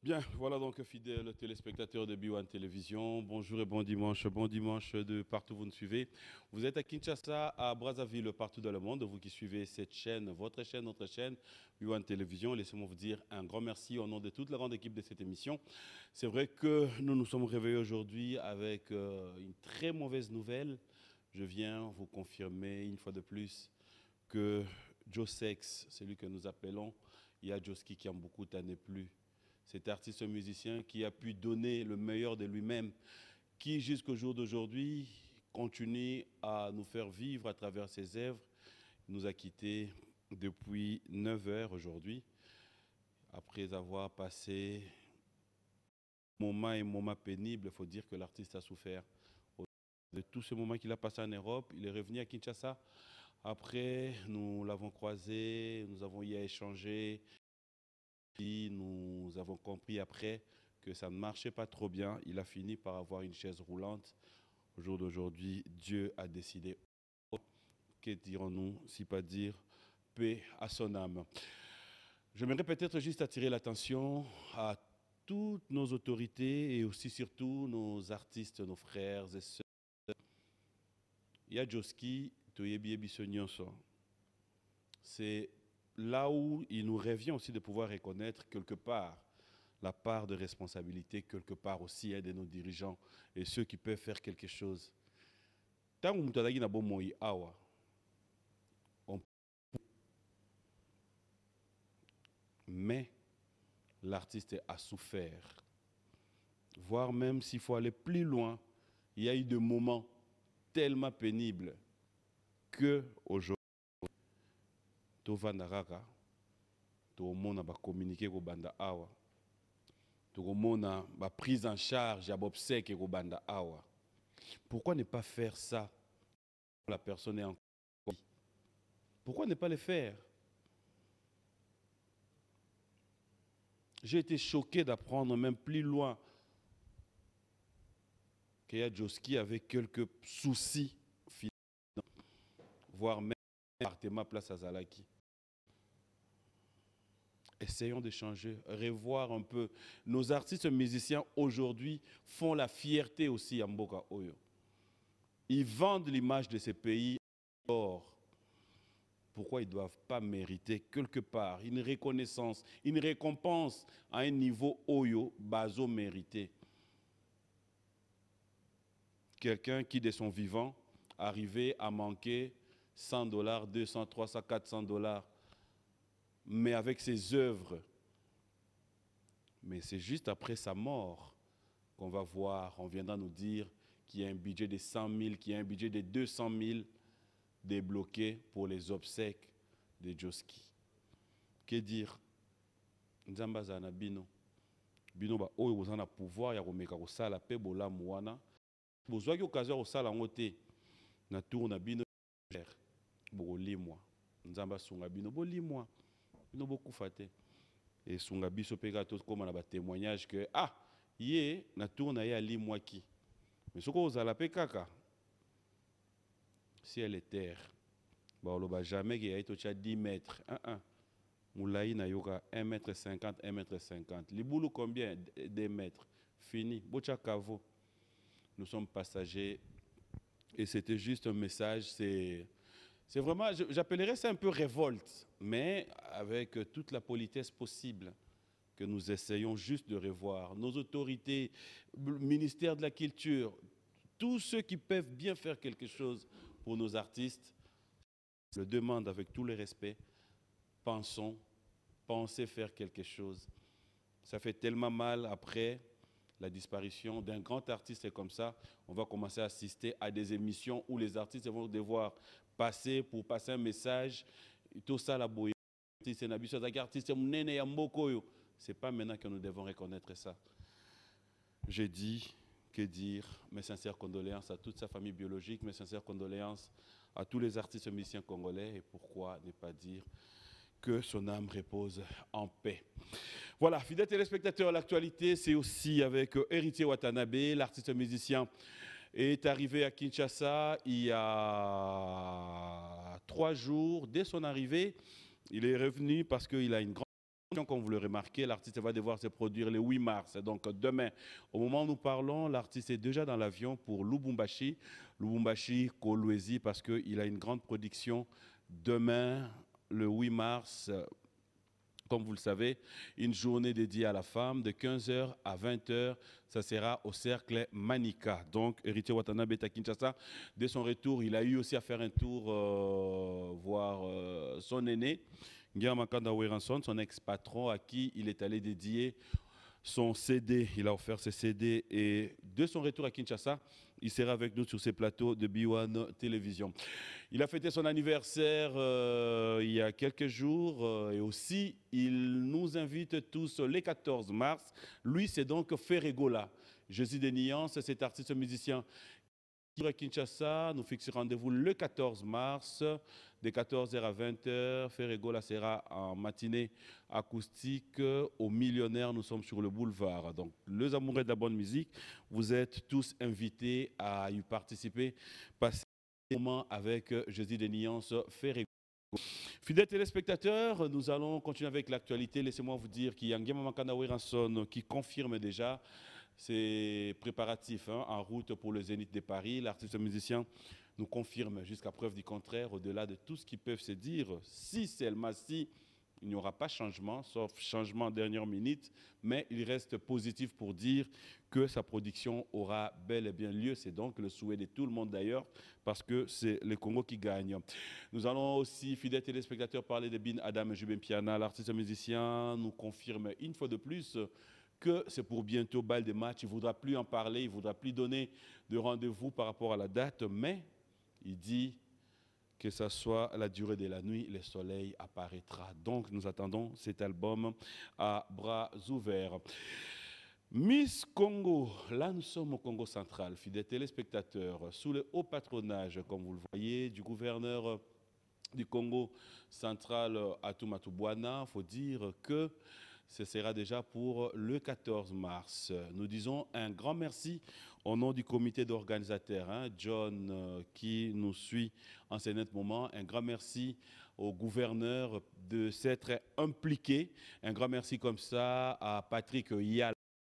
Bien, voilà donc fidèles téléspectateurs de B1 Télévision. Bonjour et bon dimanche de partout où vous nous suivez. Vous êtes à Kinshasa, à Brazzaville, partout dans le monde. Vous qui suivez cette chaîne, votre chaîne, notre chaîne, B1 Télévision. Laissez-moi vous dire un grand merci au nom de toute la grande équipe de cette émission. C'est vrai que nous nous sommes réveillés aujourd'hui avec une très mauvaise nouvelle. Je viens vous confirmer une fois de plus que Joe Sex, celui que nous appelons, il y a Joski qui en beaucoup d'années plus. Cet artiste musicien qui a pu donner le meilleur de lui-même, qui jusqu'au jour d'aujourd'hui continue à nous faire vivre à travers ses œuvres. Il nous a quittés depuis 9 heures aujourd'hui, après avoir passé moments et moments pénibles. Il faut dire que l'artiste a souffert de tous ces moments qu'il a passés en Europe. Il est revenu à Kinshasa. Après, nous l'avons croisé, nous avons y à échanger. Puis nous avons compris après que ça ne marchait pas trop bien. Il a fini par avoir une chaise roulante. Au jour d'aujourd'hui, Dieu a décidé. Que dirons-nous, si pas dire paix à son âme. J'aimerais peut-être juste attirer l'attention à toutes nos autorités et aussi surtout nos artistes, nos frères et sœurs. Il y a Joski, Toyebi Bissonyonso. C'est là où il nous revient aussi de pouvoir reconnaître quelque part la part de responsabilité, quelque part aussi de nos dirigeants et ceux qui peuvent faire quelque chose. Tant que nous avons awa, mais l'artiste a souffert. Voire même s'il faut aller plus loin, il y a eu des moments tellement pénibles que aujourd'hui, Tovandaraka, Tomona va communiquer au banda awa. Tomona va prise en charge à obsèque au banda awa. Pourquoi ne pas faire ça quand la personne est en vie? Pourquoi ne pas le faire? J'ai été choqué d'apprendre même plus loin qu'il y a Joski avec quelques soucis, voire même appartement place à Zalaki. Essayons de changer, revoir un peu. Nos artistes musiciens aujourd'hui font la fierté aussi à Mboka Oyo. Ils vendent l'image de ces pays hors. Pourquoi ils ne doivent pas mériter quelque part une reconnaissance, une récompense à un niveau Oyo, baso mérité? Quelqu'un qui, de son vivant, arrivait à manquer 100 $, 200, 300, 400 $, mais avec ses œuvres. Mais c'est juste après sa mort qu'on va voir, on viendra nous dire qu'il y a un budget de 100 000, qu'il y a un budget de 200 000 débloqués pour les obsèques de Joski. Que dire? Nzamba zana bino. Bino ba oyo bozana pouvoir ya komeka kosala pe bolamu wana. Bozwaki occasion kosala yango te. Na tour na bino bolimwa. Nzamba sunga bino bolimwa. Bino bokufa te. Et sunga biso pe gato koma na ba témoignage que ye na tour na ye alimwaki. Mais soko ozala pe kaka. Si elle est terre. Ba oloba jamais que ya ito cha 10 mètres. Moulaï na yoka 1 mètre 50, 1 mètre 50. Liboulou combien? 2 mètres. Fini. Bocha kavo. Nous sommes passagers. Et c'était juste un message. C'est vraiment, j'appellerais ça un peu révolte, mais avec toute la politesse possible que nous essayons juste de revoir. Nos autorités, le ministère de la Culture, tous ceux qui peuvent bien faire quelque chose pour nos artistes, je le demande avec tout le respect, pensez faire quelque chose. Ça fait tellement mal après la disparition d'un grand artiste comme ça. On va commencer à assister à des émissions où les artistes vont devoir passer pour passer un message. Tout ça, la boye. C'est pas maintenant que nous devons reconnaître ça. J'ai dit, que dire, mes sincères condoléances à toute sa famille biologique, mes sincères condoléances à tous les artistes musiciens congolais, et pourquoi ne pas dire que son âme repose en paix. Voilà, fidèles téléspectateurs, l'actualité, c'est aussi avec Héritier Watanabe, l'artiste musicien est arrivé à Kinshasa il y a 3 jours. Dès son arrivée, il est revenu parce qu'il a une grande Comme vous le remarquez, l'artiste va devoir se produire le 8 mars. Donc demain, au moment où nous parlons, l'artiste est déjà dans l'avion pour Lubumbashi. Lubumbashi, Kolwezi, parce qu'il a une grande production demain, le 8 mars. Comme vous le savez, une journée dédiée à la femme de 15h à 20h. Ça sera au cercle Manika. Donc, Héritier Watanabe est à Kinshasa. Dès son retour, il a eu aussi à faire un tour voir son aîné, Nguyen Makanda Weranson, son ex-patron, à qui il est allé dédier son CD. Il a offert ses CD. Et de son retour à Kinshasa, il sera avec nous sur ces plateaux de B1 Télévision. Il a fêté son anniversaire il y a quelques jours et aussi il nous invite tous les 14 mars. Lui, c'est donc Ferregola. Jésus des Nuances, cet artiste musicien à Kinshasa. Nous fixons rendez-vous le 14 mars de 14h à 20h. Ferregola sera en matinée acoustique au Millionnaire. Nous sommes sur le boulevard. Donc, les amoureux de la bonne musique, vous êtes tous invités à y participer. Passer un moment avec Jésus des Nuances Ferregola. Fidèles téléspectateurs, nous allons continuer avec l'actualité. Laissez-moi vous dire qu'il y a Nguyen Makanda Weranson qui confirme déjà ces préparatifs en route pour le Zénith de Paris. L'artiste musicien nous confirme jusqu'à preuve du contraire, au-delà de tout ce qu'ils peuvent se dire, si seulement si il n'y aura pas changement, sauf changement en dernière minute, mais il reste positif pour dire que sa production aura bel et bien lieu. C'est donc le souhait de tout le monde d'ailleurs, parce que c'est le Congo qui gagne. Nous allons aussi, fidèles téléspectateurs, parler de Bin Adam Jubin Piana. L'artiste musicien nous confirme une fois de plus que c'est pour bientôt bal de match. Il ne voudra plus en parler, il ne voudra plus donner de rendez-vous par rapport à la date, mais il dit que ce soit la durée de la nuit, le soleil apparaîtra. Donc nous attendons cet album à bras ouverts. Miss Congo, là nous sommes au Congo central, fidèles téléspectateurs, sous le haut patronage, comme vous le voyez, du gouverneur du Congo central, Atumatu Bwana. Il faut dire que ce sera déjà pour le 14 mars. Nous disons un grand merci au nom du comité d'organisateurs, John, qui nous suit en ce net moment. Un grand merci au gouverneur de s'être impliqué. Un grand merci comme ça à Patrick Yal,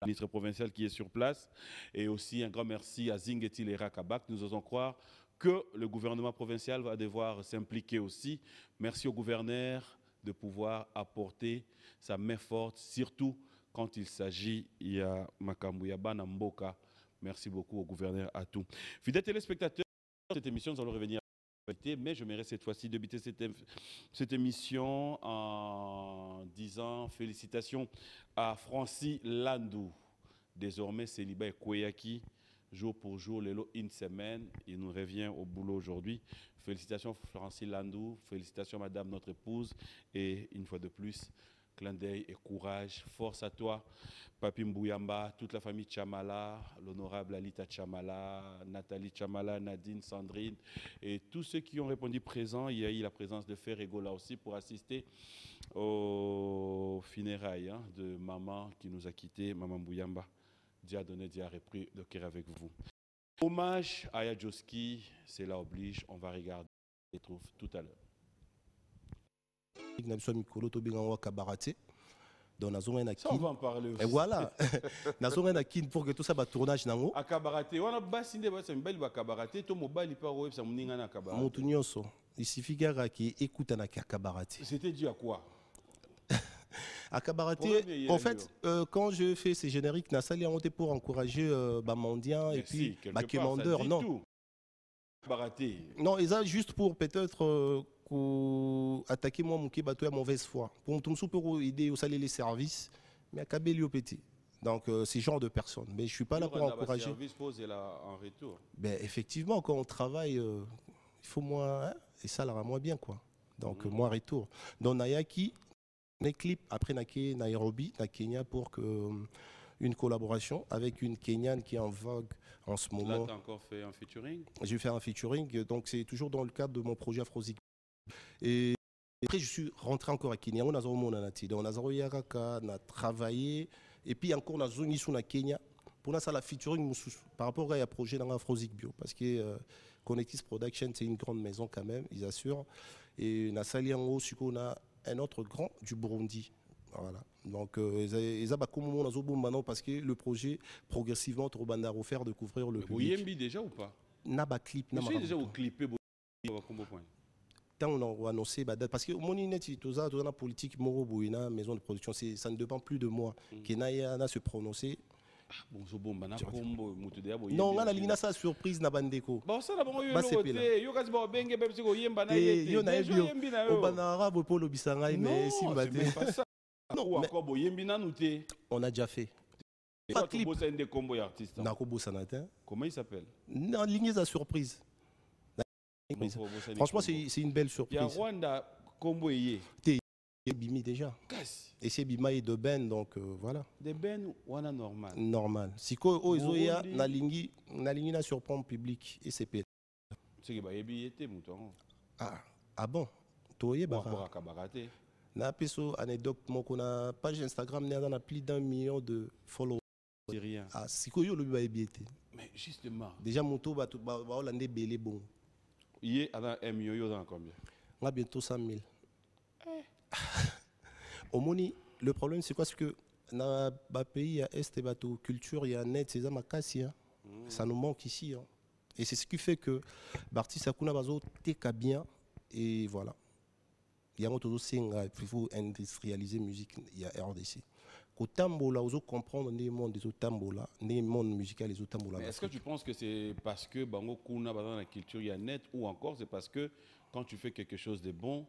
ministre provincial qui est sur place. Et aussi un grand merci à Zingetil et Rakabak. Nous osons croire que le gouvernement provincial va devoir s'impliquer aussi. Merci au gouverneur de pouvoir apporter sa main forte, surtout quand il s'agit de Makambu Bana Mboka. Merci beaucoup au gouverneur Atou. Fidèles téléspectateurs, cette émission, nous allons revenir à la, mais je m'irai cette fois-ci débuter cette émission en disant félicitations à Francis Landou, désormais célibat et Kweyaki, jour pour jour, une semaine. Il nous revient au boulot aujourd'hui. Félicitations Francis Landou, félicitations Madame notre épouse et une fois de plus, clin d'œil et courage, force à toi, Papi Mbouyamba, toute la famille Chamala, l'honorable Alita Chamala, Nathalie Chamala, Nadine, Sandrine et tous ceux qui ont répondu présents. Il y a eu la présence de Ferregola aussi pour assister aux funérailles de maman qui nous a quittés, Maman Mbouyamba. Dieu a donné, Dieu a repris le cœur avec vous. Hommage à Yadjoski, c'est là oblige, on va regarder et trouve tout à l'heure. Ça, on va en parler aussi. Et voilà, pour que tout ça va tournage nango. À Kabarate, on a bassine c'est une belle Kabarate, tout mobile il part ça m'ninga na Kabarate. Montunyoso, il suffit qui écoute à Kabarate. C'était dû à quoi? À Kabarate, en fait, quand je fais ces génériques, Nassali a monté pour encourager Bamandian et puis Bakemandeur, non. Tout. Non, ils ont juste pour peut-être attaquer moi mon bateau à mauvaise foi. Pour tout pour aider au salaire les services, mais à Kabeli au petit. Donc c'est genre de personnes. Mais je suis pas là pour encourager. Service pose là en retour. Ben effectivement, quand on travaille, il faut moins et ça là moins bien quoi. Donc moins retour. Donc Nayaki, les clips après Nake Nairobi, na Kenya pour que une collaboration avec une Kenyane qui est en vogue en ce moment. Là, tu as encore fait un featuring? J'ai fait un featuring, donc c'est toujours dans le cadre de mon projet Afrozik. Et après, je suis rentré encore à Kenya. On a travaillé. Et puis encore, on a zone sur la Kenya. Pour ça, la featuring par rapport à un projet dans Afrozik Bio. Parce que Connectis Production, c'est une grande maison quand même, ils assurent. Et on a sali en haut, on a un autre grand du Burundi. Voilà. Donc, ils ont comme on a maintenant parce que le projet, progressivement, trop bandar faire découvrir le Mais public. Boyembi déjà ou pas? N'a pas clip, n'a Je suis déjà au pas clipé Boyembi. tant on a annoncé bah, parce que mon inet tout ça la politique moro boina maison de production ça ne dépend plus de moi qui n'a se prononcer Bon, so bomba na kombo mutu de Boyembi. non on a ligne ça surprise na bandeko bon ça là bon yo Bah, lo c'est te yo kasi ba benge bebsi ko yemba na et yete yo na déjà yembi na yo obana arabe pour le bisangai mais si non c'est même pas ça non ou mais encore Boyembi na nous te on a déjà fait pas pas clip clip c'est un des combos artistes na ko bosanatin comment il s'appelle non ligne ça surprise franchement c'est une belle il y a surprise Rwanda combo yé Bimi déjà kasi et c'est Bima et de Ben donc voilà de ben wana normal normal siko o ezoya Burundi. na ligne na surprendre public et c'est c'est que ba yebi yete mouton ah bon toye ba ba kabarate na peso anecdote moko na page Instagram na plus d'1 million de followers c'est rien ah sikoyo lobi ba ebiete mais justement déjà moto ba hollandais belé bon yé ana M yo dans combien on a bientôt 100 000 au moni le problème c'est quoi c'est que na ba pays à est et bateau culture il y a net c'est ça makasi hein. Ça nous manque ici hein. Et c'est ce qui fait que Barti Sakuna bazo teka bien et voilà il y a toujours singa il faut industrialiser musique il y a RDC qu'au tambola oso comprendre les mondes des autres tambola les mondes musicaux les autres tambola. Est-ce que tu penses que c'est parce que bango kuna dans la culture il y a net ou encore c'est parce que quand tu fais quelque chose de bon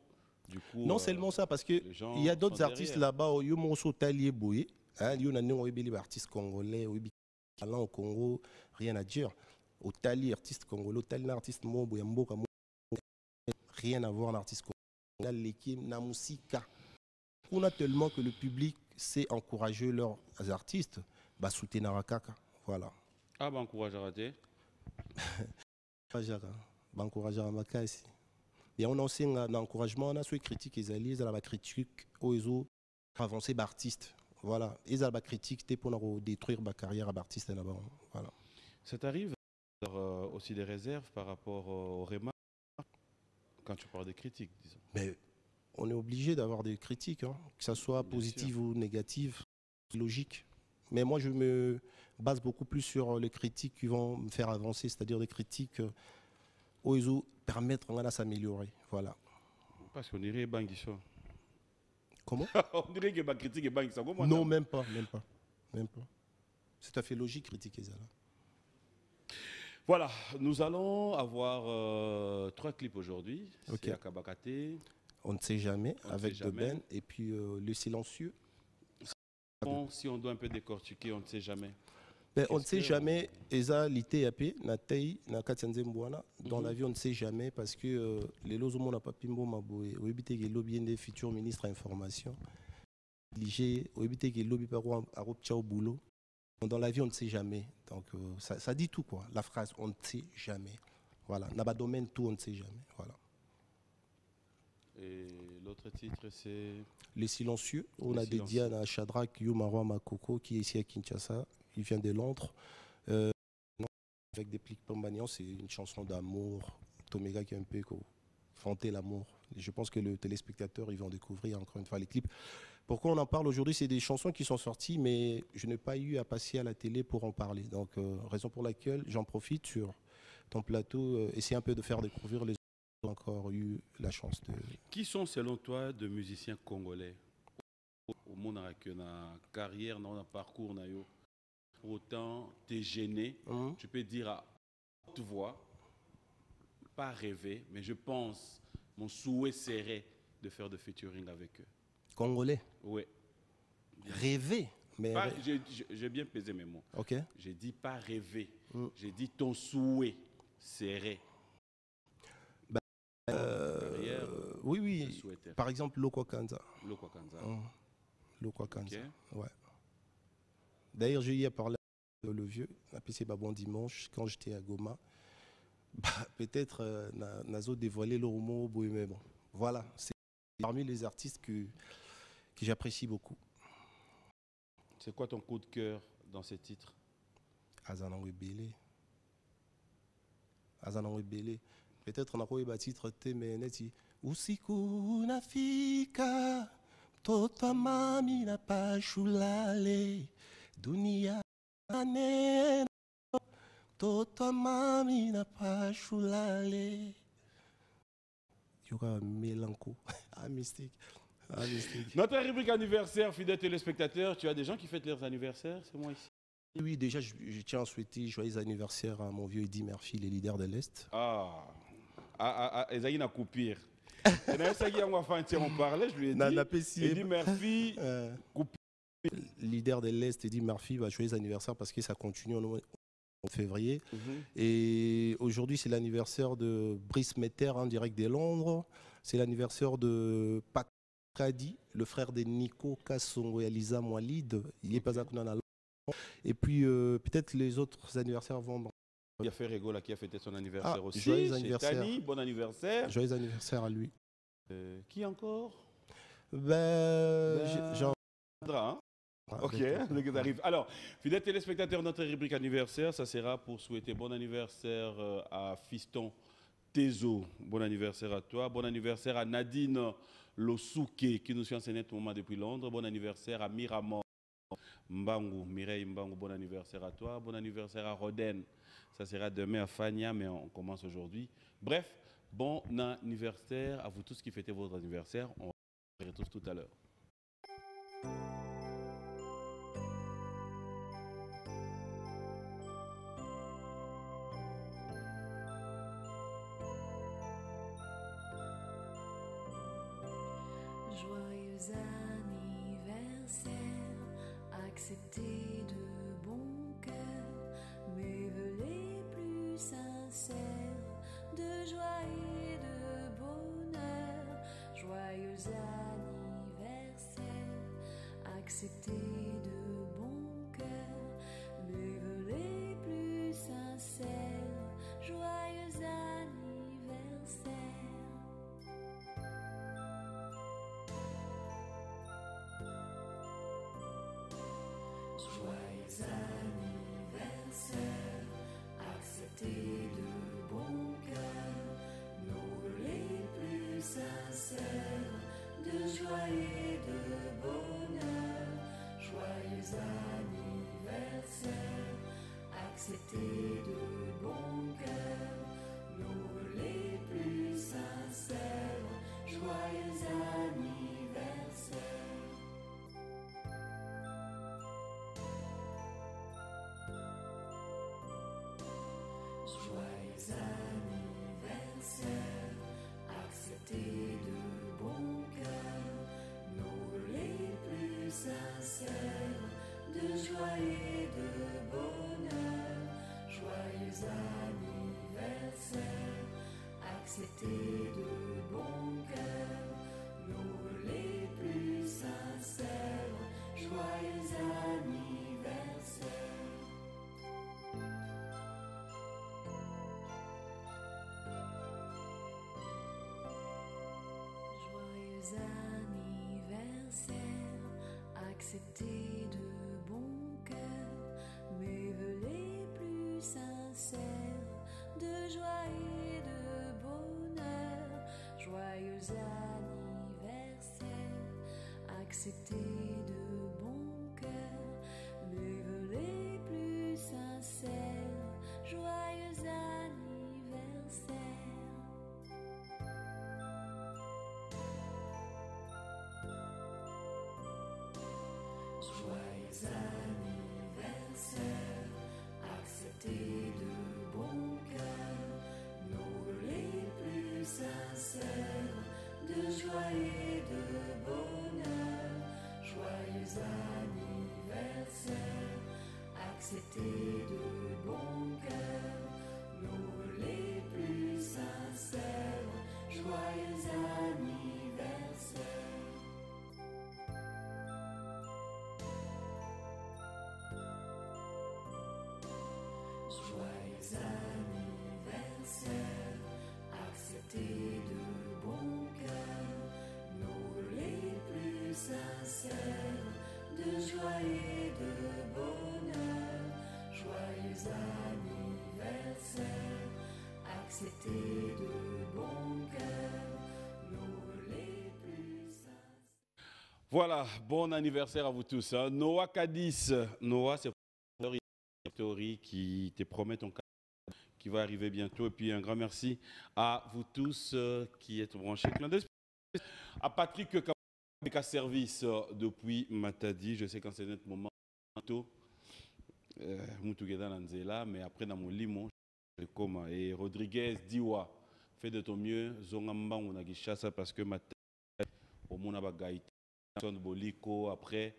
du coup non seulement ça parce que il y a d'autres artistes là-bas yo monso talier boyé hein yo na nengo ebeli artistes congolais obi talent au Congo rien à dire au talier artiste congolais au talier artiste mobo ya mboka rien à voir l'artiste congolais l'équipe na musika on a tellement que le public sait encourager leurs artistes bah soutenir kaka voilà ah bah encourage à rater bah encourager à makasi et on a aussi un encouragement on a soit critique les alliés à la critique aux avancer d'artistes voilà ils ont la critique pour détruire ma carrière d'artiste là-bas voilà ça t'arrive aussi des réserves par rapport au remarques quand tu parles de critiques disons mais on est obligé d'avoir des critiques hein, que ça soit positive ou négative logique mais moi je me base beaucoup plus sur les critiques qui vont me faire avancer c'est-à-dire des critiques aux permettre à s'améliorer voilà parce qu'on dirait Banguiso comment on dirait que ma critique est Banguiso non même pas c'est tout à fait logique critiquer ça là. Voilà, nous allons avoir 3 clips aujourd'hui. Okay. C'est Akabakate. On ne sait jamais, avec De Ben, et puis Le Silencieux. Bon, si on doit un peu décortiquer, on ne sait jamais. Ben, on ne sait jamais, Eza l'ITAP, Natei, Nakatianzembouana, dans la vie on ne sait jamais parce que les lots au monde n'a pas pimbo maboué, ou éviter que lobby des futurs ministres à information, ou éviter que lobby par à au boulot. Dans la vie, on ne sait jamais. Donc, ça dit tout, quoi. La phrase, on ne sait jamais. Voilà. Dans le domaine, tout, on ne sait jamais. Voilà. Et l'autre titre, c'est Les Silencieux. On a dédié à Shadrach Yumarwa Makoko, qui est ici à Kinshasa. Il vient de Londres. Avec des pliques Pombagnan, c'est une chanson d'amour. Tomega qui est un peu fanter l'amour. Je pense que le téléspectateur, ils vont découvrir encore une fois les clips. Pourquoi on en parle aujourd'hui? C'est des chansons qui sont sorties, mais je n'ai pas eu à passer à la télé pour en parler. Donc, raison pour laquelle j'en profite sur ton plateau, essayer un peu de faire découvrir les autres qui ont encore eu la chance de... Qui sont, selon toi, de musiciens congolais au monde avec une carrière, un parcours, pour autant, t'es gêné, tu peux dire à haute voix, pas rêver, mais je pense, mon souhait serait de faire de featuring avec eux. Congolais? Oui. Rêver? Mais j'ai bien pesé mes mots. Ok. J'ai dit pas rêver. J'ai dit ton souhait serait. Oui. Par exemple, Lokwa Kanza. Lokwa Kanza. Lokwa Kanza. Okay. Ouais. D'ailleurs, j'ai eu à parler avec le vieux, à PC Babon dimanche, quand j'étais à Goma. Peut-être Nazo dévoilé le roman, mais bon. Voilà. C'est parmi les artistes que j'apprécie beaucoup. C'est quoi ton coup de cœur dans ces titres? Azanangwe Belé. Azanangwe Belé. Peut-être on a pas eu le titre mais neti usiku nafika Tota mami na pachulale, dunia neno. Tota mami na pachulale. Il y aura un mélanco. Ah, mystique. Ah, mystique. Notre rubrique anniversaire, fidèles téléspectateurs, tu as des gens qui fêtent leurs anniversaires, c'est moi ici. Oui, déjà, je tiens à souhaiter joyeux anniversaire à mon vieux Eddie Murphy, le leader de l'Est. Esaïe n'a coupé. On parlait, je lui ai dit, Eddie Murphy, leader de l'Est, Eddie Murphy, va joyeux anniversaire parce que ça continue en février. Et aujourd'hui, c'est l'anniversaire de Brice Metter en direct de Londres. C'est l'anniversaire de Pakadi, le frère de Nico Kassongo et Lisa Moualid. Il est pas à Londres. Et puis, peut-être les autres anniversaires vont... Il y a Ferrego là, qui a fêté son anniversaire aussi. Joyeux anniversaire. Tani, bon anniversaire. Joyeux anniversaire à lui. Qui encore? Jean... Hein? Ok, donc ça arrive. Alors, fidèles téléspectateurs, notre rubrique anniversaire, ça sera pour souhaiter bon anniversaire à Fiston Tezo. Bon anniversaire à toi. Bon anniversaire à Nadine Losuke, qui nous suit en ce moment depuis Londres. Bon anniversaire à Miramont Mbangu, Mireille Mbangu, bon anniversaire à toi. Bon anniversaire à Roden. Ça sera demain à Fania, mais on commence aujourd'hui. Bref, bon anniversaire à vous tous qui fêtez votre anniversaire. On se retrouve tout à l'heure. Joyeux anniversaire, accepté de bon cœur, mes vœux les plus sincères, de joie et de bonheur. Joyeux anniversaire, accepté de bon cœur, mes vœux les plus sincères, joyeux anniversaire. Joyeux anniversaire, accepté de bon cœur, nos vœux les plus sincères, de joie et de bonheur. Joyeux anniversaire, accepté de bon cœur, nos vœux les plus sincères, joyeux anniversaire. Joyeux anniversaire, accepté de bon cœur, nos vœux les plus sincères, de joie et de bonheur. Joyeux anniversaire, accepté de bon cœur, nos vœux les plus sincères, joyeux anniversaire. Joyeux anniversaire, accepté de bon cœur, mes vœux les plus sincères, de joie et de bonheur. Joyeux anniversaire, accepté de bon cœur, mes vœux les plus sincères, joyeux anniversaire. Joyeux anniversaire, accepté de bon cœur, nos vœux les plus sincères, de joie et de bonheur. Joyeux anniversaire, accepté de bon cœur, nos vœux les plus sincères, joyeux anniversaire. Joyeux anniversaire, accepté de bon cœur, nos vœux les plus sincères, de joie et de bonheur. Joyeux anniversaire, accepté de bon cœur, nos vœux les plus sincères. Voilà, bon anniversaire à vous tous. Hein. Noah Cadiz. Noah, c'est une théorie qui te promet ton cadeau qui va arriver bientôt. Et puis un grand merci à vous tous qui êtes branchés. Clin d'œil à Patrick Kabaka Service depuis Matadi. Je sais qu'en c'est notre moment. Moutougueda Nanzela, mais après dans mon limon, et Rodriguez Diwa, fais de ton mieux. Zongamba, on a ça parce que Matadi, au monde a Gaïti, Boliko, après,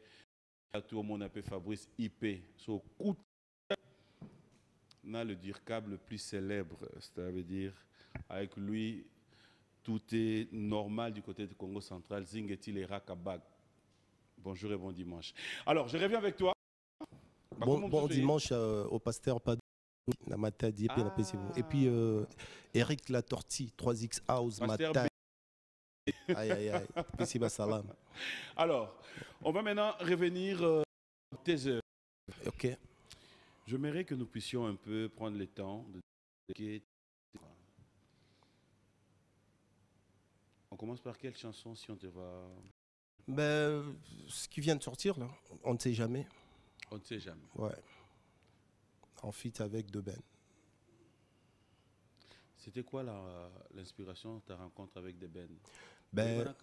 tout le monde a fait Fabrice IP. So, on a le dircable le plus célèbre, c'est-à-dire dire, avec lui, tout est normal du côté du Congo central. Zingeti les Rakabag. Bonjour et bon dimanche. Alors, je reviens avec toi. Bon dimanche au pasteur Padou, la Matadi, et puis Eric Latorti, 3X House, Matadi. Aïe, aïe, aïe. Pessiba salam. Alors, on va maintenant revenir à tes heures. Ok. J'aimerais que nous puissions un peu prendre le temps de... On commence par quelle chanson si on te va... Ben, ce qui vient de sortir, là, on ne sait jamais. On ne sait jamais. Ouais. En feat avec De Ben. C'était quoi l'inspiration de ta rencontre avec De Ben? Ben,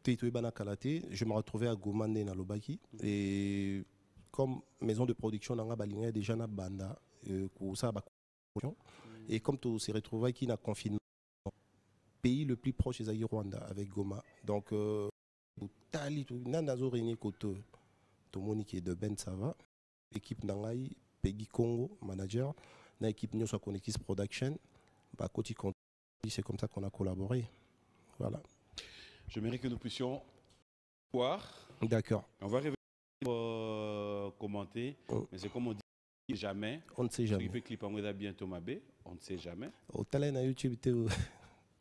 je me retrouvais à Gomande na Lobaki et comme maison de production dans Balinga déjà na banda et comme tu s'est retrouvé qui n'a confinement pays le plus proche c'est Rwanda avec Goma donc tali tout nanazo réuni koto to monique De Ben ça va équipe nangai Peggy Congo manager na équipe Nyoso Konekis Production bah côté c'est comme ça qu'on a collaboré voilà. J'aimerais que nous puissions voir. D'accord. On va revenir commenter, mais c'est comme on dit jamais. On ne sait jamais. Il fait clip en bientôt Mabé, on ne sait jamais. Au talent à YouTube,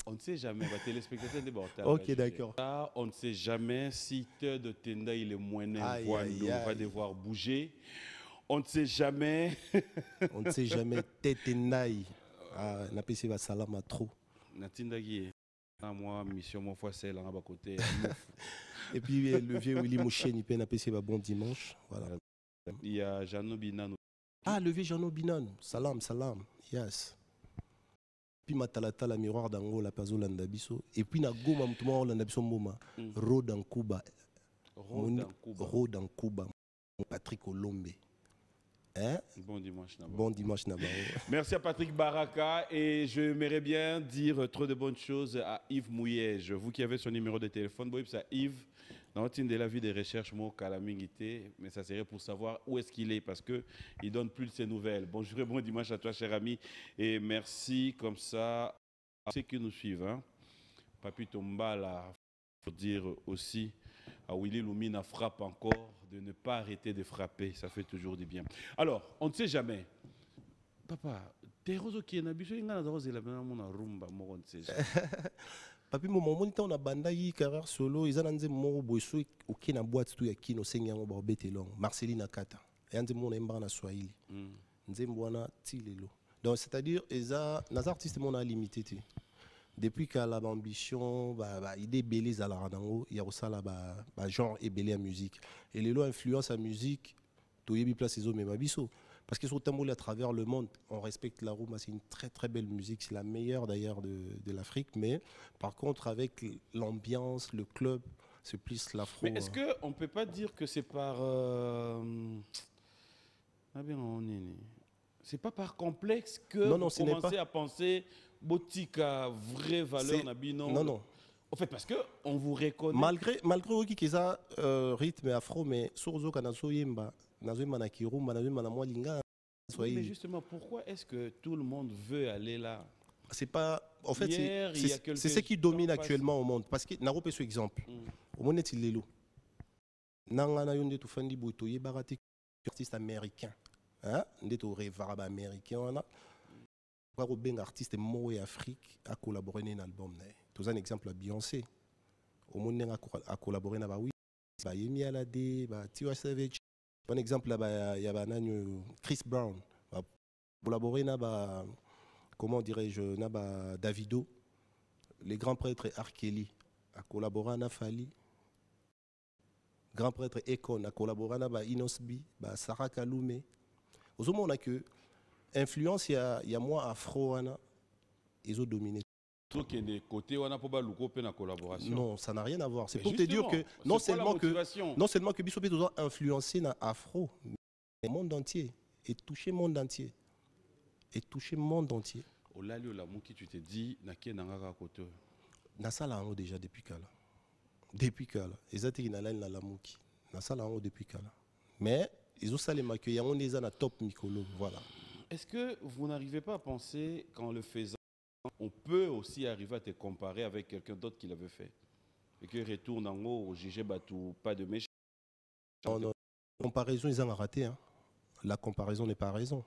on ne sait jamais. Les téléspectateurs de Bortal. Ok, d'accord. On ne sait jamais si Te de Tenda il est moins on va devoir bouger. On ne sait jamais. On ne sait jamais. Tetenai. Ah, n'a pas essayé salam à trop. Natinda Guy. Moi, mission, mon fois, c'est là, à côté. Et puis, le vieux Willy Mouchen, il peut n'appeler bon dimanche. Voilà. Il y a Jano Binan. Ah, le vieux Jano Binan. Salam, salam. Yes. Puis, Matalata, la miroir d'Ango, la Pazo Landabiso. Et puis, na Goma, Moutouma, Landabiso Moma. Road en Cuba. Road en Cuba. Patrick Olombe. Hein? Bon dimanche, Naba. Bon dimanche, Naba. Merci à Patrick Baraka et j'aimerais bien dire trop de bonnes choses à Yves Mouyège. Vous qui avez son numéro de téléphone, c'est Yves. Dans de la vie des recherches, moi, Kalamingité, mais ça serait pour savoir où est-ce qu'il est parce qu'il ne donne plus de ses nouvelles. Bonjour et bon dimanche à toi, cher ami. Et merci comme ça à ceux qui nous suivent. Hein. Papi Tombala, il faut dire aussi à Willy Lumina frappe encore de ne pas arrêter de frapper. Ça fait toujours du bien. Alors, on ne sait jamais. Papa, t'es rose qui est n'habitué, il y a rose et la rumba, on ne sait jamais. Papi mo monita on a banda yi carrière solo ils ananze mo boiso ok na boîte tout ya kino senya mo ba betelong Marcelina Kata et anze mo na mba na Swahili nze mbwana tilelo donc c'est-à-dire eza nas artistes mon a limité depuis qu'à la ambition idée belé à la ranango il y a aussi là genre et belé à musique et les lois influence à musique to yebi place les hommes mabiso parce que sur Tambouli à travers le monde, on respecte la rumba, c'est une très très belle musique, c'est la meilleure d'ailleurs de l'Afrique, mais par contre avec l'ambiance, le club, c'est plus l'afro. Mais est-ce qu'on ne peut pas dire que c'est par... c'est pas par complexe que vous commencez à penser boutique à vraie valeur non. En fait, parce qu'on vous reconnaît... Malgré qui ça rythme afro, mais sur Zo Kanaso Yemba, mais justement, pourquoi est-ce que tout le monde veut aller là? C'est pas. En fait, c'est ce qui domine actuellement au monde. Parce que, n'a pas ce exemple. Au monde, il est là. Nangana yonde tu fandi boito ye barati artiste américain. Hein? Ndeto rêve américain on a. Quoi au ben artiste mo et Afrique a collaboré dans un album. Tout un exemple à Beyoncé. Au monde a collaboré na ba oui. Ba Yemi Alade, ba Tiwa Savage. Par exemple, il y a Chris Brown, collaboré comment dirais-je, Davido, les grands prêtres R. Kelly, a collaboré à Nafali. grand prêtre Ekon a collaboré avec Inosbi, Sarah Kaloumé. Au moment on que influence, il y a moi afro, ils ont dominé. Donc, il y a des côtés où on a pas la collaboration. Non, ça n'a rien à voir. C'est Mais pour te dire que non seulement que Bissopé doit influencer dans afro, mais le monde entier, et toucher le monde entier. Et toucher le monde entier. Au Lali, la mouki, tu te dis, n'a n'a côté. Na sala en déjà depuis kala. Depuis kala. Ils étaient dans la mouki. Na sala en depuis kala. Mais ils ont salé ma que y a on est à top Mikolo, voilà. Est-ce que vous n'arrivez pas à penser qu'en le faisant, on peut aussi arriver à te comparer avec quelqu'un d'autre qui l'avait fait et que retourne en haut au GG Batou, pas de méchant? Non, non. La comparaison, ils ont raté. Hein. La comparaison n'est pas raison.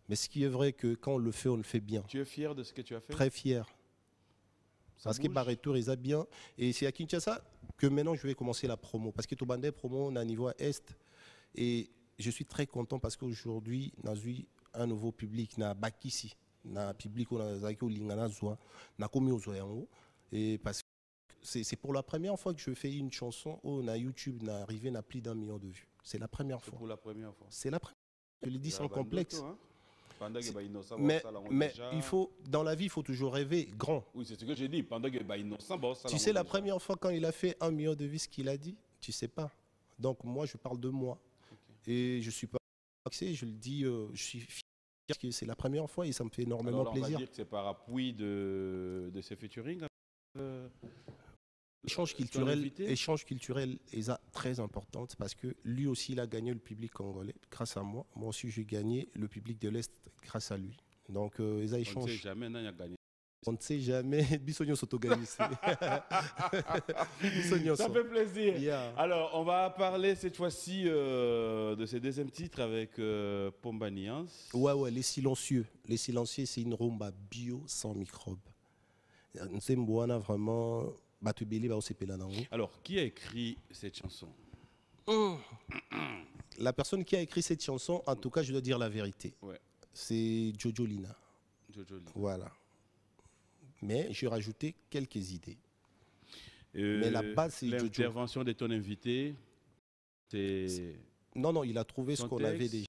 Mais ce qui est vrai que quand on le fait bien. Tu es fier de ce que tu as fait? Très fier. Parce que Barretour, ils ont bien. Et c'est à Kinshasa que maintenant je vais commencer la promo. Parce que tout bandé promo, on a un niveau à Est. Et je suis très content parce qu'aujourd'hui, on a eu un nouveau public. On a Bakissi. On a un public, on a Lingana Zoa. On a commis aux Zoyango. Et parce que c'est pour la première fois que je fais une chanson où on a YouTube, on a arrivé à plus d'1 million de vues. C'est la première fois. Pour la première fois. C'est la première fois. Je le dis sans complexe. Hein? Mais il faut, dans la vie, il faut toujours rêver grand. Oui, c'est ce que j'ai dit. Pendant que innocent, tu sais, la première fois quand il a fait 1 million de vues, ce qu'il a dit, tu sais pas. Donc moi, je parle de moi. Okay. Et je suis pas vexé, je le dis, je suis fier parce que c'est la première fois et ça me fait énormément plaisir. On va dire que c'est par appui de ces featuring. Échange culturel est très importante parce que lui aussi il a gagné le public congolais grâce à moi. Moi aussi j'ai gagné le public de l'Est grâce à lui. Donc ils ont échangé. On ne sait jamais, il a gagné. On ne sait jamais. Bissogno s'auto-gagne. Ça fait plaisir. Yeah. Alors on va parler cette fois-ci de ce deuxième titre avec Pomba Niance. Ouais, les silencieux. Les silencieux, c'est une rumba bio sans microbes. C'est vraiment. Alors, qui a écrit cette chanson? La personne qui a écrit cette chanson, en tout cas, je dois dire la vérité. Ouais. C'est Jojo Lina. Voilà. Mais j'ai rajouté quelques idées. Mais la base, c'est Jojo. L'intervention de ton invité, c'est... Non, il a trouvé ce qu'on avait déjà.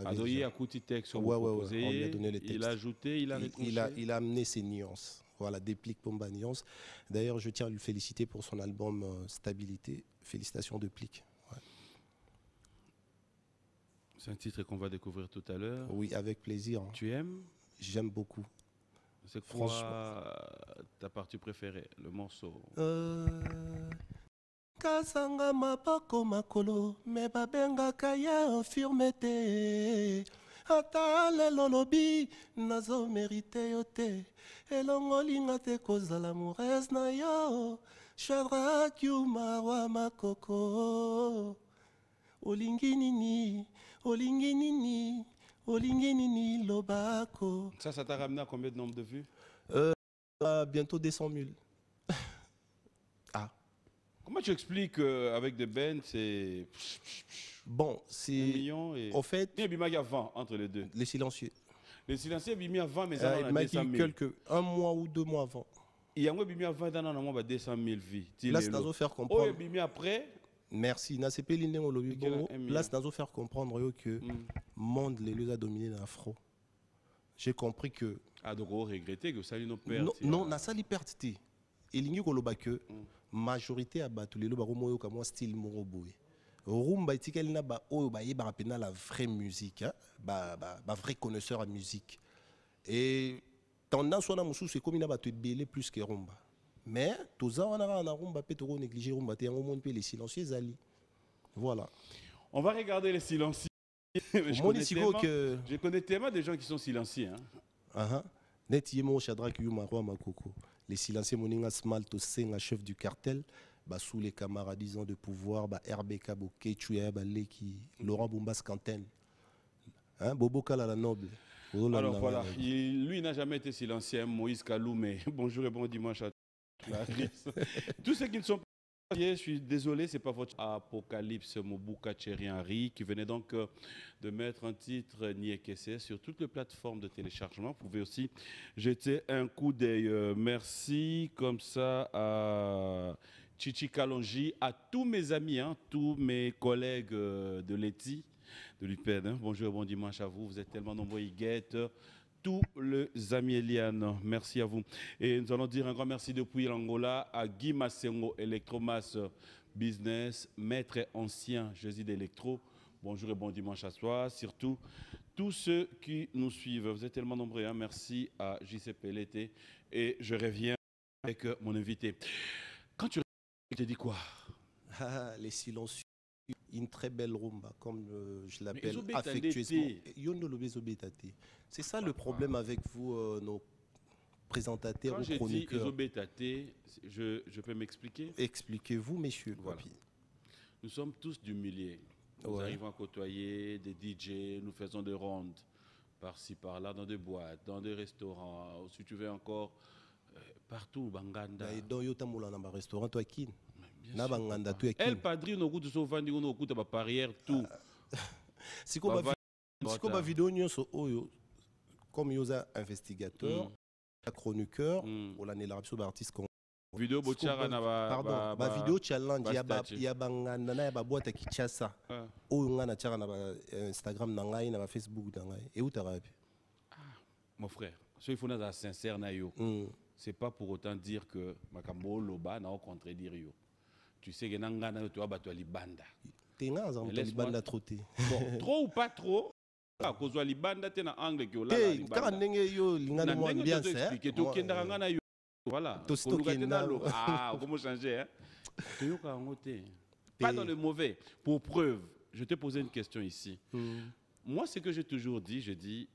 Adoye a coûté texte, on lui a donné les textes. Il a ajouté, il a retouché. Il a amené ses nuances. Voilà, Déplique Pomba Nuance. D'ailleurs, je tiens à lui féliciter pour son album Stabilité. Félicitations Déplique. Ouais. C'est un titre qu'on va découvrir tout à l'heure. Oui, avec plaisir. Tu aimes? J'aime beaucoup. C'est quoi ta partie préférée, le morceau? Kasanga mapako makolo, me babengaka ya infirmité. Ata lelo lobi nazo mérité yo te elongolinga te kozala amoureuse na yo Shadrack Marwa makoko olingi nini lobako. Ça t'a ramené à combien de nombre de vues? Bientôt 200 000. Comment tu expliques avec des bands, c'est... Bon, c'est... 1 million et... Au fait... Il y a 20 entre les deux. Les silencieux. Les silencieux, il y a 20, mais ça en a 200 000. Un mois ou 2 mois avant. Il y a 20 dans un mois, 200 000 vies. Là, c'est dans faire comprendre. Oh, et après... Merci. Là, c'est dans faire comprendre que le monde les a dominés dans l'afro. J'ai compris que... Ah, donc on regrettait que ça lui nous perd. Non, ça lui perd. Et il y a que majorité à battre les lois comme style moroboué. Rumba itikeli na ba oyo ba yeba pena la vraie musique, hein? ba vrai connaisseur à musique. Et tendance on a musu c'est comme na ba te belé plus que rumba. Mais tout ça on a na rumba peut trop négliger rumba te yango monde peut les silencieux ali. Voilà. On va regarder les silencieux. Je connais tellement de gens qui sont silencieux, hein. Net yemo Shadrack Marwa makoko. Les silencieux moninga Smalt Senga chef du cartel. Sous les camarades disons de pouvoir, RBK Boké, Chouya Baleki, Laurent Bombas Cantenne, Bobo Kala la noble. Alors voilà, lui n'a jamais été silencieux, Moïse Kaloumé. Bonjour et bon dimanche à tous. Tous ceux qui ne sont pas je suis désolé, c'est pas votre Apocalypse Mobuka Thierry Henry qui venait donc de mettre un titre Niekese sur toutes les plateformes de téléchargement. Vous pouvez aussi jeter un coup d'œil. Merci comme ça à Chichi Kalonji, à tous mes amis, hein, tous mes collègues de l'ETI, de l'UPED. Hein. Bonjour et bon dimanche à vous. Vous êtes tellement nombreux, Iguette. Tous les amis Eliane, merci à vous. Et nous allons dire un grand merci depuis l'Angola à Guy Massengo, Electromas Business, maître ancien Jésus d'Electro. Bonjour et bon dimanche à toi. Surtout, tous ceux qui nous suivent. Vous êtes tellement nombreux. Hein. Merci à JCP l'été. Et je reviens avec mon invité. Quand tu te dis quoi? Les silencieux, une très belle rumba, comme je l'appelle Mais affectueusement. C'est ça le problème avec vous, nos présentateurs Quand ou j'ai dit chroniqueurs. Isobétaté, je peux m'expliquer? Expliquez-vous, messieurs. Voilà. Papi. Nous sommes tous du milieu. Nous Ouais. arrivons à côtoyer des DJ, nous faisons des rondes par-ci, par-là, dans des boîtes, dans des restaurants, ou si tu veux encore, partout, Banganda. Et dans Yota Moula, dans un restaurant, toi, qui Bien na sûr, banganda papa. tu El Padrino, au goût de Sauvandi, au goût de ma parière, tout. Si comme Bava- ma vidéo nyonso oyo comme yoza investigateur, chroniqueur, ou l'année la rapso artiste con. Vidéo Bochara na Pardon, ma vidéo challenge statut. ya banganda na ya ba boîte ki chassa. Ah. Oyo nga na chara na ba Instagram na ngai na ba Facebook na ngai. Et où t'as rapi? Mon frère, ce il faut être sincère na yo. C'est pas pour autant dire que makambo loba na contredire yo. Tu sais que nanga na to abato libanda. T'es nga za Laisse-moi- libanda troté. Bon, trop ou pas trop? Ah, kozwa libanda te na angle ki olala Hey, libanda. kaka ndenge yo lingana mo ambiance expliquer to kenda nga na yo. Voilà. To sto Koluka te na kenda. lo. Ah, comment changer hein? To yoka yango te. Pas dans le mauvais. Pour preuve, je te posais une question ici. Moi, ce que j'ai toujours dit, je dis,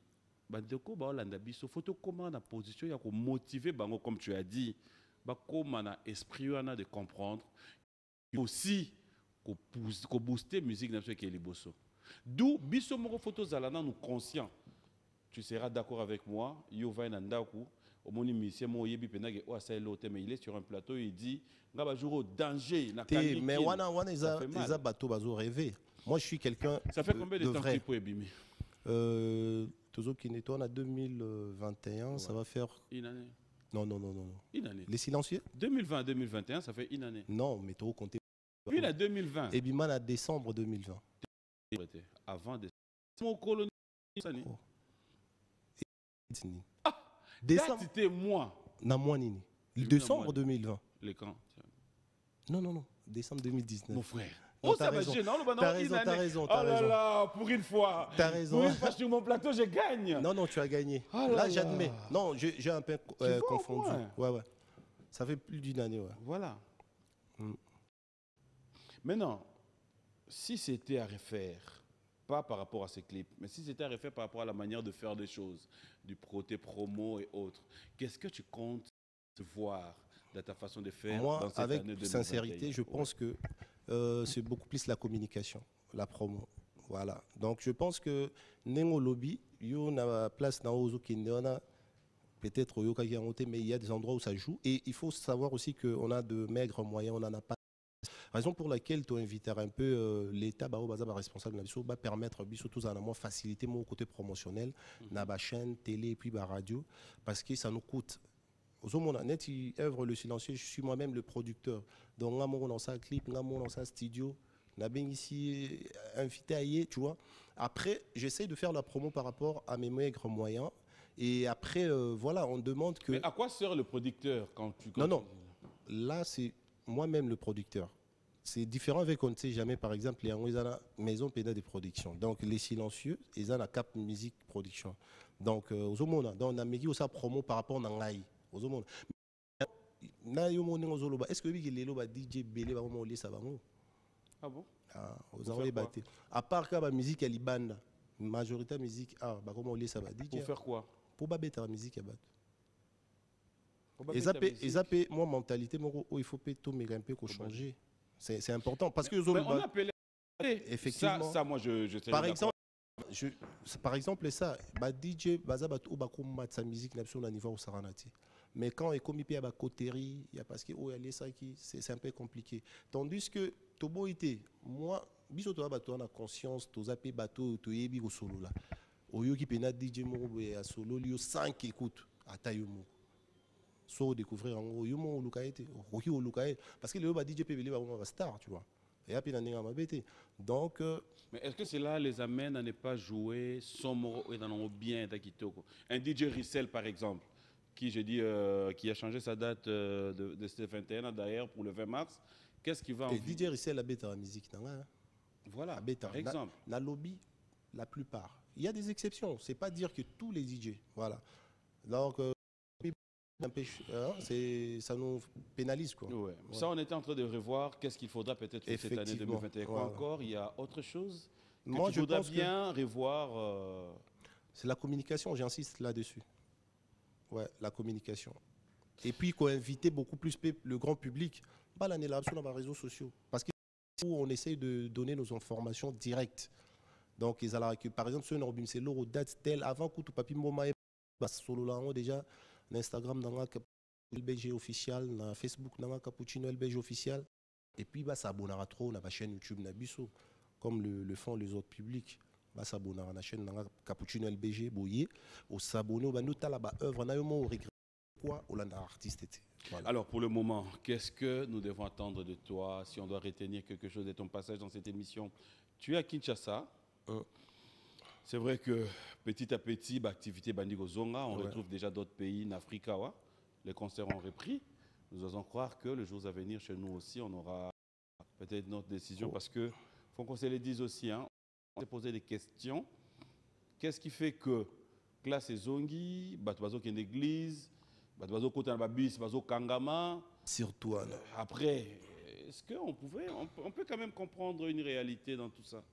bandeko ba olanda biso, faut comment na position ya ko motiver bango comme tu as dit, ba comment na esprit wana de comprendre aussi ko booster musique na qui est liboso. D'où biso moko photo zalana nous conscient. Tu seras d'accord avec moi, yo va na ndaku, au moni musicien mo yebi penage o asai lote mais il est sur un plateau il dit nga ba jour au danger na T'es, mais kanikin. wana Ça fait mal. isa bateau bazo rêver. Moi je suis quelqu'un Ça fait combien de temps que vrai. tu peux abîmer? Tozo Kineto, on a 2021, ça va faire. Une année. Non. Une année. Les silencieux? 2020 2021, ça fait une année. Non, mais t'as compté. Puis la 2020. Et Biman à décembre 2020. Avant de mon colonie. Oh. Ah, Décembre. c'était moi. Na moi nini. Oui, Décembre na moi. 2020. Les camps. Non. Décembre 2019. Mon frère. Non, Oh, t'as ça va raison. gêner. T'as raison, t'as raison, Oh t'as là raison. là, pour une fois. T'as raison. Pour une fois, sur mon plateau, je gagne. Non, tu as gagné. Oh là là, là. j'admets. Non, j'ai un peu vois, confondu. ouais. Ouais. Ça fait plus d'une année, ouais. Voilà. Mm. Maintenant, si c'était à refaire, pas par rapport à ces clips, mais si c'était à refaire par rapport à la manière de faire des choses, du côté promo et autres, qu'est-ce que tu comptes voir dans ta façon de faire Moi, dans cette avec année 2021? sincérité, je pense que c'est beaucoup plus la communication, la promo. Voilà. Donc, je pense que Nengo Lobby, yo na place na ozo kindeona, peut-être yo kaki angote, mais il y a des endroits où ça joue. Et il faut savoir aussi qu'on a de maigres moyens, on n'en a pas. Raison pour laquelle tu invité un peu l'État, responsable, va permettre tous à faciliter mon côté promotionnel, na ba chaîne, télé et puis ba radio, parce que ça nous coûte. Au moment net, il œuvre le silencieux, je suis moi-même le producteur. Donc, on a dans un clip, on a dans un studio, on a bien ici invité à y, tu vois. Après, j'essaie de faire la promo par rapport à mes maigres moyens. Et après, voilà, on demande que. Mais à quoi sert le producteur quand tu. Non. Là, c'est moi-même le producteur. C'est différent avec on ne sait jamais, par exemple, les la maison pédale de production. Donc, les silencieux, ils ont la cap musique production. Donc, aux monde, on a mis aussi promo par rapport à Nangaï. Aux monde. Est-ce que les DJ Belé va vraiment ça va? Ah bon? Ah, aux envoyés battés. À part que la musique, elle est bande. Majorité musique, ah, bah comment ça va? DJ. Pour faire quoi? Pour pas bête la musique, elle bat. Pour pas Et mettre ta musique. ça, moi, mentalité, il faut tout mais un peu changer. C'est important parce que Mais on appelait. effectivement. Ça, moi, je sais. Par exemple, ça, DJ Bazaba ou Bakoum sa musique n'a pas niveau au Saranati. Mais quand il commis à Bakoterie, il y a parce que c'est un peu compliqué. Tandis que Tobo était, moi, biso to ba to na conscience, to zappé bateau, to yebi au solo là. Oyo qui pena DJ mo à solo lio 5 écoute à tayomo. so découvrir en yo mo luka été roki o luka parce que le ba DJ PBL ba star tu vois et puis na ma bête donc Mais est-ce que cela les amène à ne pas jouer Somoro et dans bien Takitoko? Un DJ Rissel, par exemple, qui, je dis, qui a changé sa date de ce 21 d'ailleurs pour le 20 mars, qu'est-ce qui va en et DJ Rissel la bête la musique Voilà, bête par exemple. la lobby la plupart. Il y a des exceptions, c'est pas dire que tous les DJ, voilà. Donc ça nous pénalise quoi. Ouais. Ça, on était en train de revoir qu'est-ce qu'il faudra peut-être faire cette année 2021. Quoi encore, il y a autre chose que moi tu voudrais bien revoir. C'est la communication, j'insiste là-dessus. Ouais, la communication. Et puis qu'on inviter beaucoup plus le grand public, pas l'année là sur les réseaux sociaux, parce que on essaye de donner nos informations directes. Donc par exemple sur Norbim c'est l'euro date tel avant que tout papi moma solo là déjà Instagram dans la LBG officiel, dans Facebook dans la Cappuccino LBG officiel, et puis bah s'abonner à trop dans la chaîne YouTube Nabiso, comme le font les autres publics. Bah s'abonner à la chaîne dans la Cappuccino LBG boyer, au s'abonner au nous là bas œuvre na yo mo regret quoi au landa artiste était. Voilà. Alors pour le moment, qu'est-ce que nous devons attendre de toi si on doit retenir quelque chose de ton passage dans cette émission? Tu es à Kinshasa. C'est vrai que petit à petit, l'activité Bandigo Zonga, on retrouve déjà d'autres pays en Afrique. Les concerts ont repris. Nous osons croire que le jour à venir, chez nous aussi, on aura peut-être notre décision parce que faut qu'on se le dise aussi. Hein, on s'est posé des questions. Qu'est-ce qui fait que classe Zongi, Batouazo qui est une église, Batouazo côté de Babis, Batouazo Kangama. Surtout. Après, est-ce qu'on on peut quand même comprendre une réalité dans tout ça?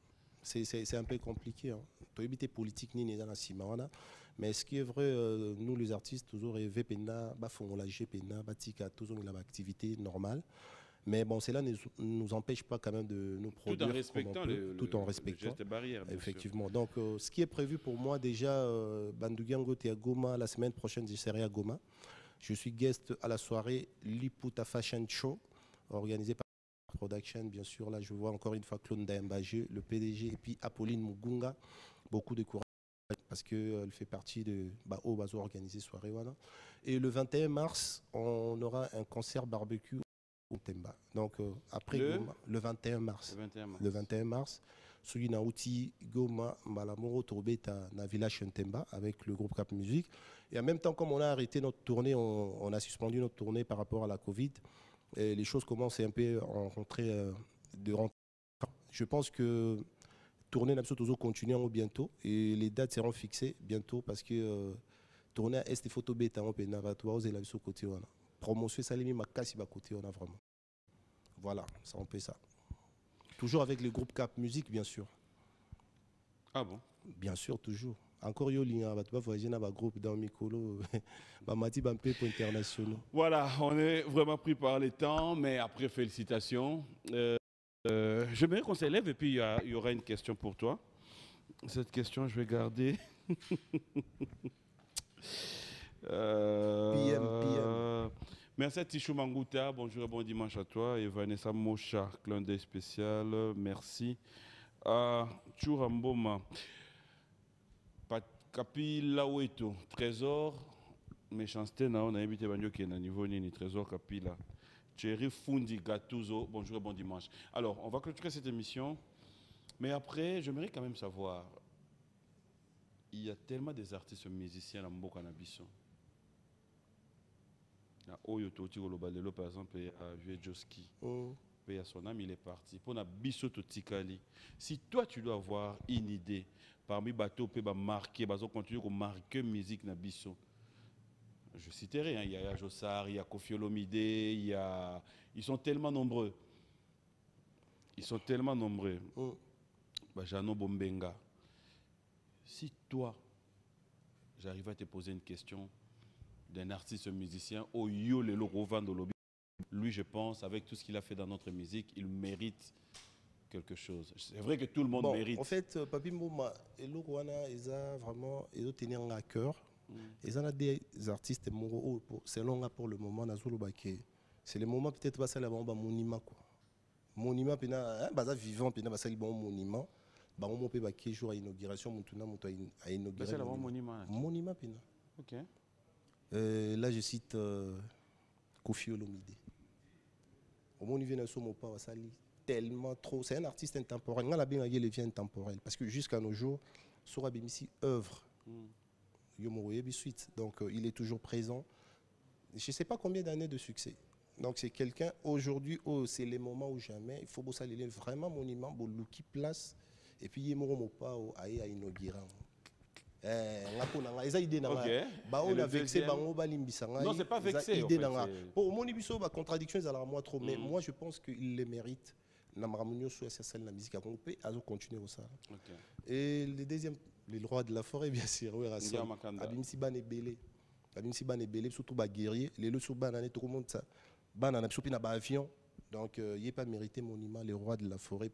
C'est un peu compliqué. Hein. Pour éviter politique ni dans la Simana. Mais ce qui est vrai, nous les artistes, toujours rêvé pena, font la pena, batika, toujours une activité normale. Mais bon, cela ne nous empêche pas quand même de nous produire. Tout en respectant tout en respectant. Le geste barrière. Effectivement. Donc, ce qui est prévu pour moi déjà, Bandougiango est à Goma la semaine prochaine, je serai à Goma. Je suis guest à la soirée Liputa Fashion Show, organisée par Production, bien sûr. Là, je vois encore une fois Claude Daembagé, le PDG, et puis Apolline Mugunga. Beaucoup de courage parce qu'elle fait partie de Bao Bazo organisé soirée. Voilà. Et le 21 mars, on aura un concert barbecue au Temba. Donc, après Goma, le 21 mars. Le 21 mars. Celui na outil Goma, Malamoro, Tourbeta, na village Temba avec le groupe Cap Music. Et en même temps, comme on a arrêté notre tournée, on a suspendu notre tournée par rapport à la Covid. Et les choses commencent un peu à rentrer. Je pense que tourner Napsotozo continue bientôt et les dates seront fixées bientôt parce que tourner à Est et Photo Beta en Pénavatoire, vous avez côté. Promotion, ça l'est ma casse, côté, on a vraiment. Voilà, ça on peut ça. Toujours avec le groupe Cap Music, bien sûr. Ah bon? Bien sûr, toujours. Encore yo ligne va voyager dans le groupe dans Mikolo mati bampé pour internationaux. Voilà, on est vraiment pris par les temps, mais après félicitations. J'aimerais qu'on s'élève et puis il y aura une question pour toi. Cette question, je vais garder. PM. Merci à Tichou Mangouta, bonjour et bon dimanche à toi. Et Vanessa Mocha, clin d'œil spécial, merci. Churamboma. Kapi Laweto, Trésor, méchanceté, on a invité Banyo qui est à niveau ni Trésor Kapila. Thierry Fundi Gattuso, bonjour et bon dimanche. Alors, on va clôturer cette émission, mais après, j'aimerais quand même savoir, il y a tellement des artistes musiciens à Mboka Nabiso. Oyo Toti Golobalelo, par exemple, il y a Vieux Joski. Il y a son âme, il est parti. Pour Nabiso Totikali. Si toi, tu dois avoir une idée, parmi bateaux peut marquer, continuer à marquer musique Nabiso. Je citerai, hein, il y a Jossar, il y a Kofi Olomide, ils sont tellement nombreux. Jano Bombenga. Si toi, j'arrive à te poser une question d'un artiste musicien, Oyo Lelo Rovan de Lobi, lui, je pense, avec tout ce qu'il a fait dans notre musique, il mérite quelque chose. C'est vrai que tout le monde mérite. En fait, Papi Mouma, Elo Rwana, ils ont vraiment tenu à cœur. Ils ont des artistes selon pour le moment, c'est le moment peut-être pas ça là monument quoi. Monument pena baza vivant pena ba sali bon monument. Ba on peut ba qui jour à inauguration mutuna muto à inaugurer. C'est le monument. Monument pena. OK. Là, je cite Kofi Olomide. Au moins, il vient de Somopa, tellement trop. C'est un artiste intemporel. On a bien il devient intemporel. Parce que jusqu'à nos jours, Sora Bemisi œuvre. Suite. Donc, il est toujours présent. Je ne sais pas combien d'années de succès. Donc, c'est quelqu'un, aujourd'hui, c'est les moments où jamais, il faut saluer vraiment monument, qui place. Et puis, il y a mon pas à inaugurer. Ok. On a vexé, non, c'est pas vexé. Pour mon ibiso, la contradiction est à moi trop. Mais moi, je pense qu'il le mérite. La musique a continuer ça. Et le deuxième, les droits de la forêt, bien sûr, Abimsi Ban est belé. Abimsi Ban est belé, surtout guerrier. Les le sur Ban, tout le monde ça. Ban a chopé un avion. Donc, il n'est pas mérité monument, les rois de la forêt,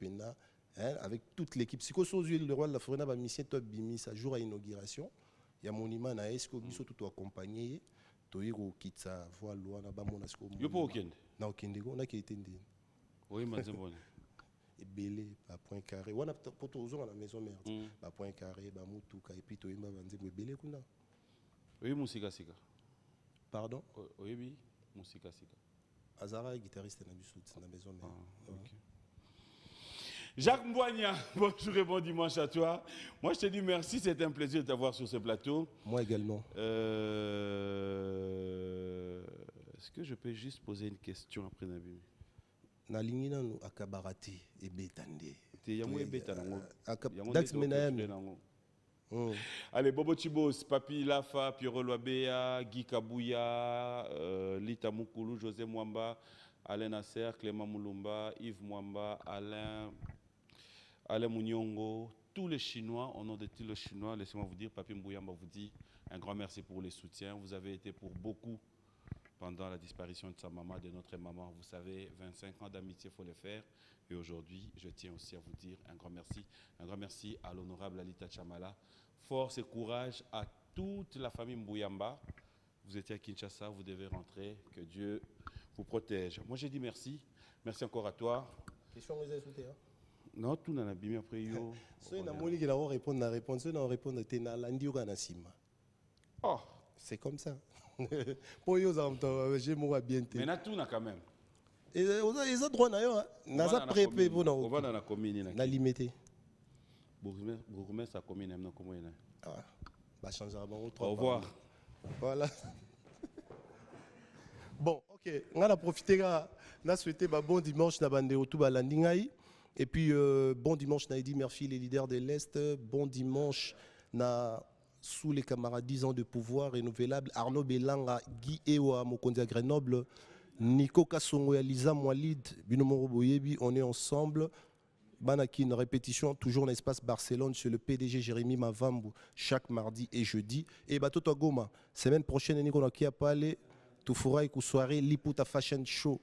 avec toute l'équipe. Si le roi de la forêt n'a pas mis top bimi, ça jour à inauguration. Il y a un monument à Esco, qui sont tout accompagné. Toiro Kitsa, voile, Luana, Bamonasco. Il n'y a pas aucun. Non, on a qui été. Oui, mais c'est bon. Et belé, à point carré. On a pour tous à la maison mère. À point carré, à Moutouka, et puis Toima Vanzé, belé, Kuna. Oui, Moussika Sika. Pardon? Oui, Moussika Sika. Azara est guitariste dans la maison mère. Okay. Jacques Mbouania, bonjour et bon dimanche à toi. Moi, je te dis merci, c'était un plaisir de t'avoir sur ce plateau. Moi également. Est-ce que je peux juste poser une question après Nabi? Nalingina nous akabarati et betande. Allez, Bobo Chibos, Papi Lafa, Pierrot Loabea, Guy Kabouya, Lita Moukoulou, José Mwamba, Alain Nasser, Clément Moulumba, Yves Mwamba, Alain Mounionggo, tous les Chinois, au nom de tous les Chinois, laissez-moi vous dire, Papi Mbouyamba vous dit un grand merci pour les soutiens. Vous avez été pour beaucoup pendant la disparition de sa maman, de notre maman. Vous savez, 25 ans d'amitié, il faut les faire. Et aujourd'hui, je tiens aussi à vous dire un grand merci. Un grand merci à l'honorable Alita Chamala. Force et courage à toute la famille Mbouyamba. Vous étiez à Kinshasa, vous devez rentrer. Que Dieu vous protège. Moi, j'ai dit merci. Merci encore à toi. Question que vous avez soutenu, hein? Non, tout n'a pas bien après. Ceux qui ont répondu à la réponse, ceux qui ont répondu à la réponse. Oh. C'est comme ça. Pour eux, j'ai mon bien. Mais na tout n'a quand même. Et ils ont droit à ça. Préparé pour nous. On va dans la commune. La limité. Bourgmestre, sa commune, comment il est. Ah, bah changer bon. Au revoir. Voilà. Bon, ok. On a profité, on a souhaité bon dimanche na bande tout balandingai. Et puis bon dimanche na Eddy Murphy, les leaders de l'Est. Bon dimanche na sous les camarades 10 ans de pouvoir renouvelable, Arnaud Belanga, Guy Ewa, Mokondia Grenoble, Nico Kassongo et Lisa Moualid, Binomoro Boyebi, on est ensemble. Banaki, une répétition, toujours en espace Barcelone, sur le PDG Jérémy Mavambu, chaque mardi et jeudi. Et Batoto Goma, semaine prochaine, Nico Nakia Pale, Toufouraï, soirée, Liputa Fashion Show.